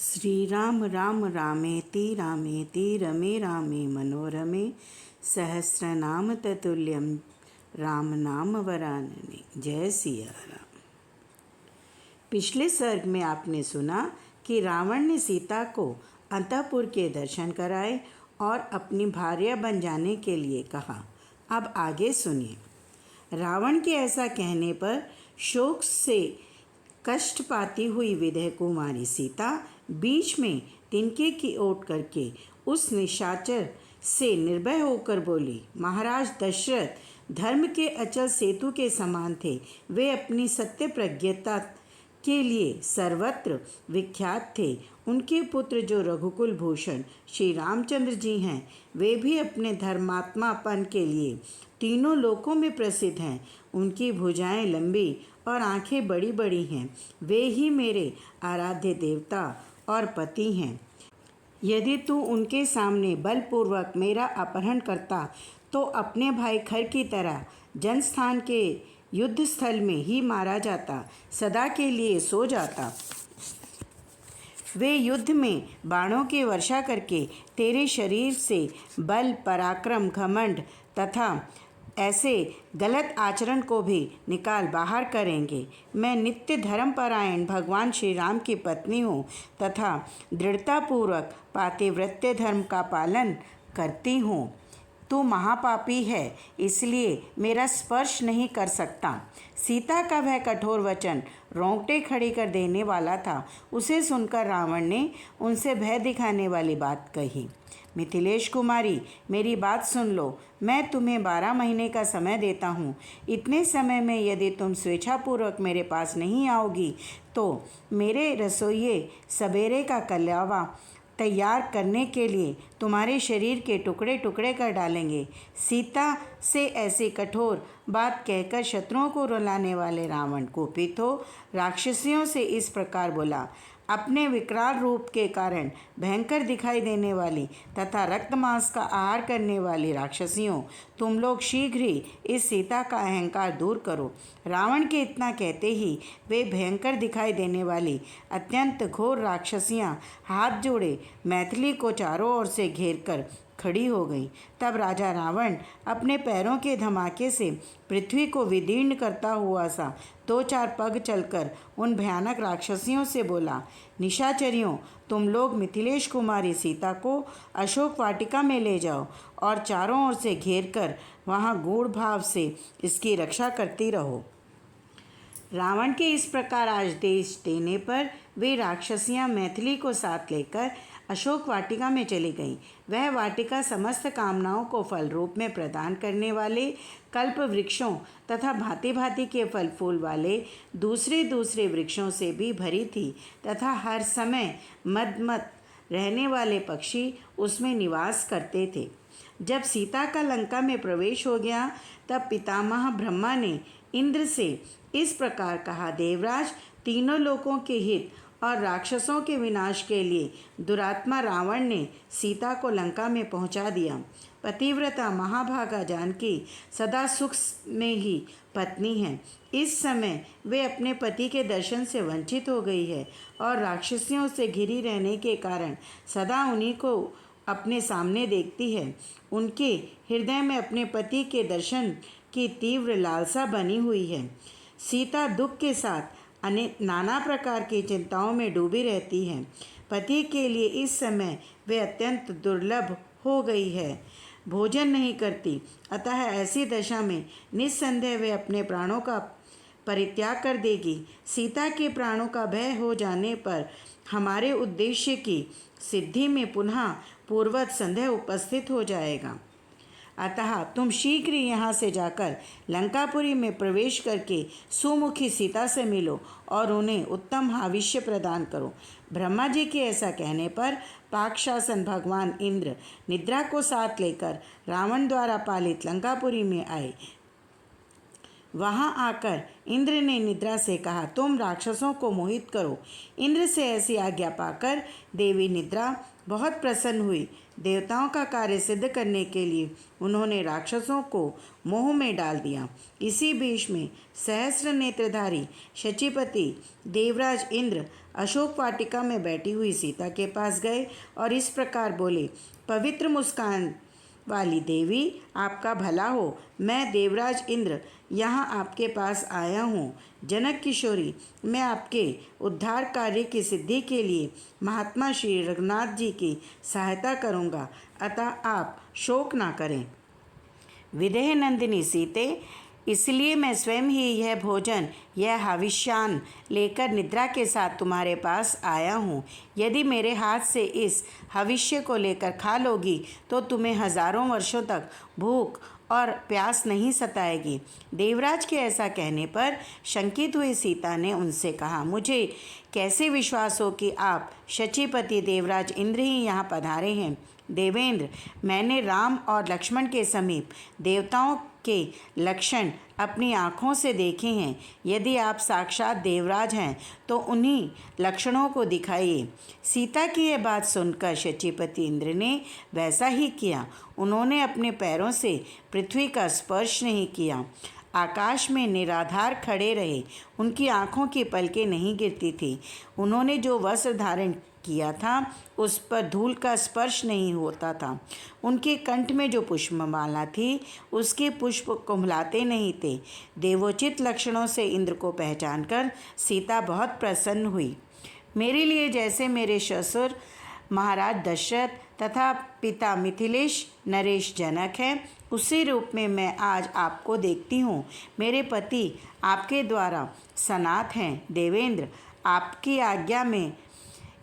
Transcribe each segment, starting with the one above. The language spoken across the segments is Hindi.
श्रीराम राम रामेति रामेति रमे रामे मनोरमे सहस्रनाम ततुल्यम राम नाम वरानने। जय सिया राम। पिछले सर्ग में आपने सुना कि रावण ने सीता को अंतःपुर के दर्शन कराए और अपनी भार्या बन जाने के लिए कहा। अब आगे सुनिए। रावण के ऐसा कहने पर शोक से कष्ट पाती हुई विदेह कुमारी सीता बीच में तिनके की ओट करके उस निशाचर से निर्भय होकर बोली, महाराज दशरथ धर्म के अचल सेतु के समान थे। वे अपनी सत्य प्रज्ञता के लिए सर्वत्र विख्यात थे। उनके पुत्र जो रघुकुल भूषण श्री रामचंद्र जी हैं, वे भी अपने धर्मात्मापन के लिए तीनों लोकों में प्रसिद्ध हैं। उनकी भुजाएं लंबी और आंखें बड़ी बड़ी हैं। वे ही मेरे आराध्य देवता और पति हैं। यदि तू उनके सामने बलपूर्वक मेरा अपहरण करता तो अपने भाई खर की तरह जनस्थान के युद्ध स्थल में ही मारा जाता, सदा के लिए सो जाता। वे युद्ध में बाणों की वर्षा करके तेरे शरीर से बल, पराक्रम, घमंड तथा ऐसे गलत आचरण को भी निकाल बाहर करेंगे। मैं नित्य धर्मपरायण भगवान श्री राम की पत्नी हूँ तथा दृढ़तापूर्वक पातिव्रत्य धर्म का पालन करती हूँ। तू महापापी है, इसलिए मेरा स्पर्श नहीं कर सकता। सीता का वह कठोर वचन रोंगटे खड़ी कर देने वाला था। उसे सुनकर रावण ने उनसे भय दिखाने वाली बात कही। मिथिलेश कुमारी, मेरी बात सुन लो। मैं तुम्हें 12 महीने का समय देता हूँ। इतने समय में यदि तुम स्वेच्छापूर्वक मेरे पास नहीं आओगी तो मेरे रसोइये सवेरे का कल्यावा तैयार करने के लिए तुम्हारे शरीर के टुकड़े टुकड़े कर डालेंगे। सीता से ऐसी कठोर बात कहकर शत्रुओं को रुलाने वाले रावण कुपित हो राक्षसियों से इस प्रकार बोला, अपने विकराल रूप के कारण भयंकर दिखाई देने वाली तथा रक्त मांस का आहार करने वाली राक्षसियों, तुम लोग शीघ्र ही इस सीता का अहंकार दूर करो। रावण के इतना कहते ही वे भयंकर दिखाई देने वाली अत्यंत घोर राक्षसियां हाथ जोड़े मैथिली को चारों ओर से घेर कर खड़ी हो गई। तब राजा रावण अपने पैरों के धमाके से पृथ्वी को विदीर्ण करता हुआ सा 2-4 पग चलकर उन भयानक राक्षसियों से बोला, निशाचरियों, तुम लोग मिथिलेश कुमारी सीता को अशोक वाटिका में ले जाओ और चारों ओर से घेर कर वहाँ गूढ़ भाव से इसकी रक्षा करती रहो। रावण के इस प्रकार आदेश देने पर वे राक्षसियां मैथिली को साथ लेकर अशोक वाटिका में चली गईं। वह वाटिका समस्त कामनाओं को फल रूप में प्रदान करने वाले कल्प वृक्षों तथा भांति भांति के फल फूल वाले दूसरे दूसरे वृक्षों से भी भरी थी तथा हर समय मदमत रहने वाले पक्षी उसमें निवास करते थे। जब सीता का लंका में प्रवेश हो गया तब पितामह ब्रह्मा ने इंद्र से इस प्रकार कहा, देवराज, तीनों लोकों के हित और राक्षसों के विनाश के लिए दुरात्मा रावण ने सीता को लंका में पहुंचा दिया। पतिव्रता महाभागा जानकी सदा सुख में ही पत्नी है। इस समय वे अपने पति के दर्शन से वंचित हो गई है और राक्षसियों से घिरी रहने के कारण सदा उन्हीं को अपने सामने देखती है। उनके हृदय में अपने पति के दर्शन की तीव्र लालसा बनी हुई है। सीता दुख के साथ नाना प्रकार की चिंताओं में डूबी रहती है। पति के लिए इस समय वे अत्यंत दुर्लभ हो गई है, भोजन नहीं करती, अतः ऐसी दशा में निस्संदेह वे अपने प्राणों का परित्याग कर देगी। सीता के प्राणों का भय हो जाने पर हमारे उद्देश्य की सिद्धि में पुनः पूर्ववत संदेह उपस्थित हो जाएगा। अतः तुम शीघ्र यहाँ से जाकर लंकापुरी में प्रवेश करके सुमुखी सीता से मिलो और उन्हें उत्तम आविष्य प्रदान करो। ब्रह्मा जी के ऐसा कहने पर पाकशासन भगवान इंद्र निद्रा को साथ लेकर रावण द्वारा पालित लंकापुरी में आए। वहां आकर इंद्र ने निद्रा से कहा, तुम राक्षसों को मोहित करो। इंद्र से ऐसी आज्ञा पाकर देवी निद्रा बहुत प्रसन्न हुई। देवताओं का कार्य सिद्ध करने के लिए उन्होंने राक्षसों को मोह में डाल दिया। इसी बीच में सहस्र नेत्रधारी शचीपति देवराज इंद्र अशोक वाटिका में बैठी हुई सीता के पास गए और इस प्रकार बोले, पवित्र मुस्कान वाली देवी, आपका भला हो। मैं देवराज इंद्र यहाँ आपके पास आया हूँ। जनक किशोरी, मैं आपके उद्धार कार्य की सिद्धि के लिए महात्मा श्री रघुनाथ जी की सहायता करूँगा, अतः आप शोक ना करें। विदेह नंदिनी सीते, इसलिए मैं स्वयं ही यह भोजन, यह हविष्यान लेकर निद्रा के साथ तुम्हारे पास आया हूँ। यदि मेरे हाथ से इस हविष्य को लेकर खा लोगी तो तुम्हें हजारों वर्षों तक भूख और प्यास नहीं सताएगी। देवराज के ऐसा कहने पर शंकित हुई सीता ने उनसे कहा, मुझे कैसे विश्वास हो कि आप शचीपति देवराज इंद्र ही यहाँ पधारे हैं। देवेंद्र, मैंने राम और लक्ष्मण के समीप देवताओं के लक्षण अपनी आँखों से देखे हैं। यदि आप साक्षात देवराज हैं तो उन्हीं लक्षणों को दिखाइए। सीता की यह बात सुनकर शचीपति इंद्र ने वैसा ही किया। उन्होंने अपने पैरों से पृथ्वी का स्पर्श नहीं किया, आकाश में निराधार खड़े रहे। उनकी आँखों की पलकें नहीं गिरती थी। उन्होंने जो वस्त्र धारण किया था उस पर धूल का स्पर्श नहीं होता था। उनके कंठ में जो पुष्पमाला थी उसके पुष्प कुम्हलाते नहीं थे। देवोचित लक्षणों से इंद्र को पहचानकर सीता बहुत प्रसन्न हुई। मेरे लिए जैसे मेरे ससुर महाराज दशरथ तथा पिता मिथिलेश नरेश जनक हैं, उसी रूप में मैं आज आपको देखती हूँ। मेरे पति आपके द्वारा सनात हैं। देवेंद्र, आपकी आज्ञा में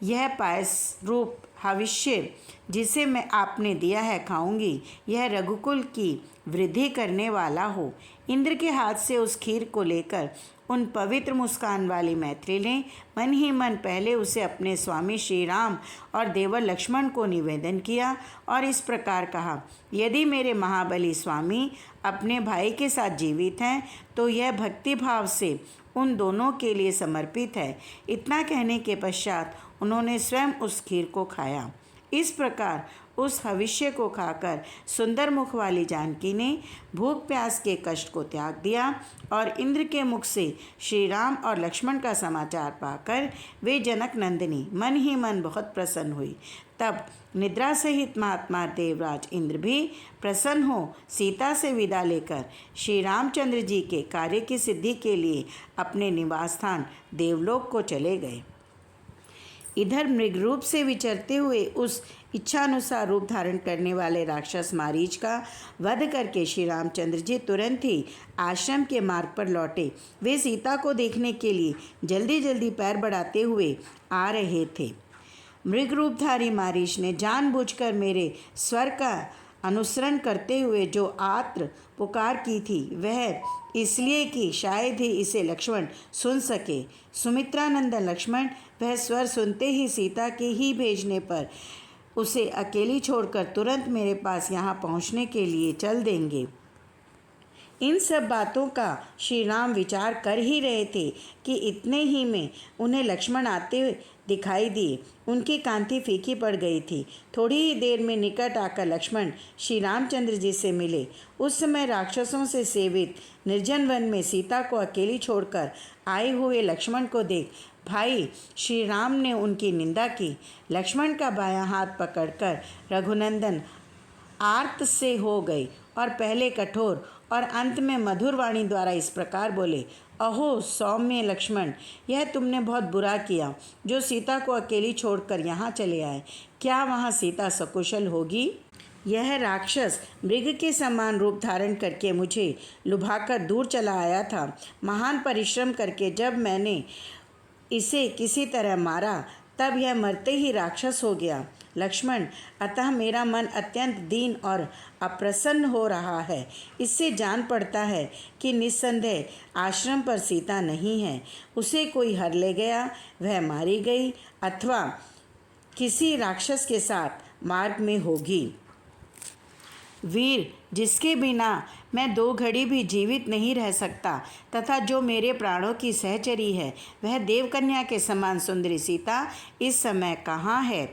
यह पायस रूप हविष्य जिसे मैं आपने दिया है खाऊंगी, यह रघुकुल की वृद्धि करने वाला हो। इंद्र के हाथ से उस खीर को लेकर उन पवित्र मुस्कान वाली मैथिली ने मन ही मन पहले उसे अपने स्वामी श्री राम और देवर लक्ष्मण को निवेदन किया और इस प्रकार कहा, यदि मेरे महाबली स्वामी अपने भाई के साथ जीवित हैं तो यह भक्ति भाव से उन दोनों के लिए समर्पित है। इतना कहने के पश्चात उन्होंने स्वयं उस खीर को खाया। इस प्रकार उस हविष्य को खाकर सुंदर मुख वाली जानकी ने भूख प्यास के कष्ट को त्याग दिया और इंद्र के मुख से श्री राम और लक्ष्मण का समाचार पाकर वे जनक नंदिनी मन ही मन बहुत प्रसन्न हुई। तब निद्रा सहित महात्मा देवराज इंद्र भी प्रसन्न हो सीता से विदा लेकर श्री रामचंद्र जी के कार्य की सिद्धि के लिए अपने निवास स्थान देवलोक को चले गए। इधर मृग रूप से विचरते हुए उस इच्छानुसार रूप धारण करने वाले राक्षस मारीच का वध करके श्री रामचंद्र जी तुरंत ही आश्रम के मार्ग पर लौटे। वे सीता को देखने के लिए जल्दी जल्दी पैर बढ़ाते हुए आ रहे थे। मृग रूपधारी मारीच ने जानबूझकर मेरे स्वर का अनुसरण करते हुए जो आत्र पुकार की थी वह इसलिए कि शायद ही इसे लक्ष्मण सुन सके। सुमित्रानंदन लक्ष्मण वह स्वर सुनते ही सीता के ही भेजने पर उसे अकेली छोड़कर तुरंत मेरे पास यहाँ पहुँचने के लिए चल देंगे। इन सब बातों का श्री राम विचार कर ही रहे थे कि इतने ही में उन्हें लक्ष्मण आते दिखाई दिए। उनकी कांति फीकी पड़ गई थी। थोड़ी ही देर में निकट आकर लक्ष्मण श्री रामचंद्र जी से मिले। उस समय राक्षसों से सेवित निर्जन वन में सीता को अकेली छोड़कर आए हुए लक्ष्मण को देख भाई श्री राम ने उनकी निंदा की। लक्ष्मण का बायां हाथ पकड़कर रघुनंदन आर्त से हो गए और पहले कठोर और अंत में मधुर वाणी द्वारा इस प्रकार बोले, अहो सौम्य लक्ष्मण, यह तुमने बहुत बुरा किया जो सीता को अकेली छोड़कर यहाँ चले आए। क्या वहाँ सीता सकुशल होगी? यह राक्षस मृग के समान रूप धारण करके मुझे लुभाकर दूर चला आया था। महान परिश्रम करके जब मैंने इसे किसी तरह मारा तब यह मरते ही राक्षस हो गया। लक्ष्मण, अतः मेरा मन अत्यंत दीन और अप्रसन्न हो रहा है। इससे जान पड़ता है कि निस्संदेह आश्रम पर सीता नहीं है। उसे कोई हर ले गया, वह मारी गई अथवा किसी राक्षस के साथ मार्ग में होगी। वीर, जिसके बिना मैं 2 घड़ी भी जीवित नहीं रह सकता तथा जो मेरे प्राणों की सहचरी है वह देवकन्या के समान सुंदरी सीता इस समय कहाँ है।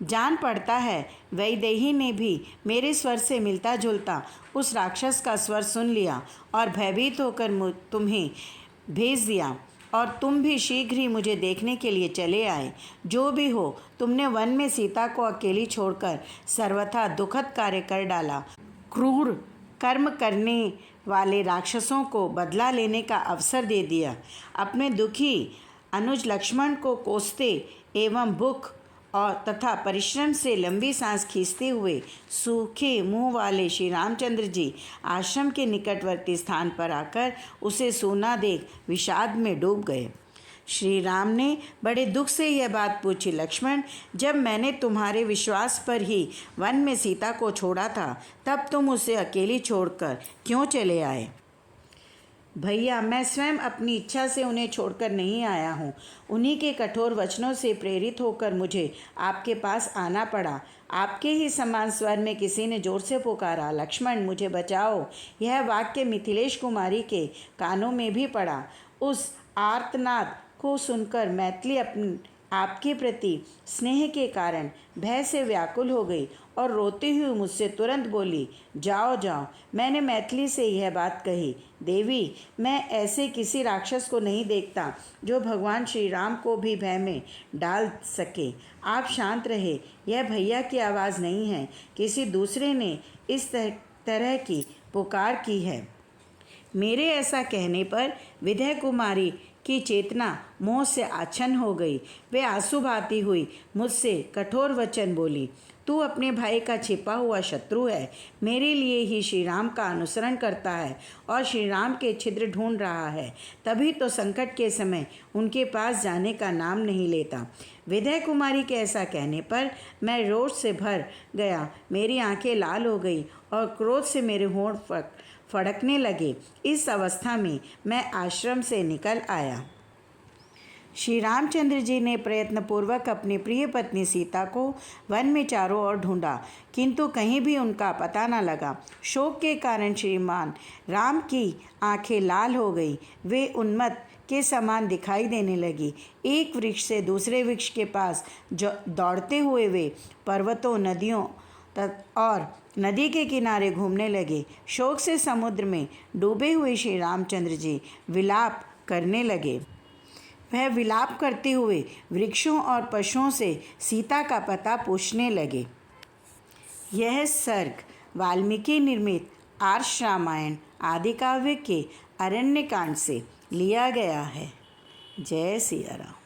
जान पड़ता है वैदेही ने भी मेरे स्वर से मिलता जुलता उस राक्षस का स्वर सुन लिया और भयभीत होकर तुम्हें भेज दिया और तुम भी शीघ्र ही मुझे देखने के लिए चले आए। जो भी हो, तुमने वन में सीता को अकेली छोड़कर सर्वथा दुखद कार्य कर डाला। क्रूर कर्म करने वाले राक्षसों को बदला लेने का अवसर दे दिया। अपने दुखी अनुज लक्ष्मण को कोसते एवं भूख और तथा परिश्रम से लंबी सांस खींचते हुए सूखे मुंह वाले श्री रामचंद्र जी आश्रम के निकटवर्ती स्थान पर आकर उसे सोना देख विषाद में डूब गए। श्री राम ने बड़े दुख से यह बात पूछी, लक्ष्मण, जब मैंने तुम्हारे विश्वास पर ही वन में सीता को छोड़ा था तब तुम उसे अकेली छोड़कर क्यों चले आए। भैया, मैं स्वयं अपनी इच्छा से उन्हें छोड़कर नहीं आया हूँ। उन्हीं के कठोर वचनों से प्रेरित होकर मुझे आपके पास आना पड़ा। आपके ही समान स्वर में किसी ने जोर से पुकारा, लक्ष्मण मुझे बचाओ। यह वाक्य मिथिलेश कुमारी के कानों में भी पड़ा। उस आर्तनाद को सुनकर मैथिली आपके प्रति स्नेह के कारण भय से व्याकुल हो गई और रोती हुई मुझसे तुरंत बोली, जाओ जाओ। मैंने मैथिली से यह बात कही, देवी, मैं ऐसे किसी राक्षस को नहीं देखता जो भगवान श्री राम को भी भय में डाल सके। आप शांत रहे, यह भैया की आवाज़ नहीं है, किसी दूसरे ने इस तरह की पुकार की है। मेरे ऐसा कहने पर विदय कुमारी की चेतना मोह से आच्छन्न हो गई। वे आंसू बहाती हुई मुझसे कठोर वचन बोली, तू अपने भाई का छिपा हुआ शत्रु है, मेरे लिए ही श्री राम का अनुसरण करता है और श्री राम के छिद्र ढूंढ रहा है, तभी तो संकट के समय उनके पास जाने का नाम नहीं लेता। विदय कुमारी के ऐसा कहने पर मैं रोष से भर गया, मेरी आंखें लाल हो गई और क्रोध से मेरे होंठ फड़कने लगे। इस अवस्था में मैं आश्रम से निकल आया। श्री रामचंद्र जी ने प्रयत्नपूर्वक अपनी प्रिय पत्नी सीता को वन में चारों ओर ढूंढा, किंतु कहीं भी उनका पता न लगा। शोक के कारण श्रीमान राम की आंखें लाल हो गई। वे उन्मत्त के समान दिखाई देने लगी। एक वृक्ष से दूसरे वृक्ष के पास दौड़ते हुए वे पर्वतों, नदियों और नदी के किनारे घूमने लगे। शोक से समुद्र में डूबे हुए श्री रामचंद्र जी विलाप करने लगे। वह विलाप करते हुए वृक्षों और पशुओं से सीता का पता पूछने लगे। यह सर्ग वाल्मीकि निर्मित आर्ष रामायण आदि काव्य के अरण्यकांड से लिया गया है। जय सिया राम।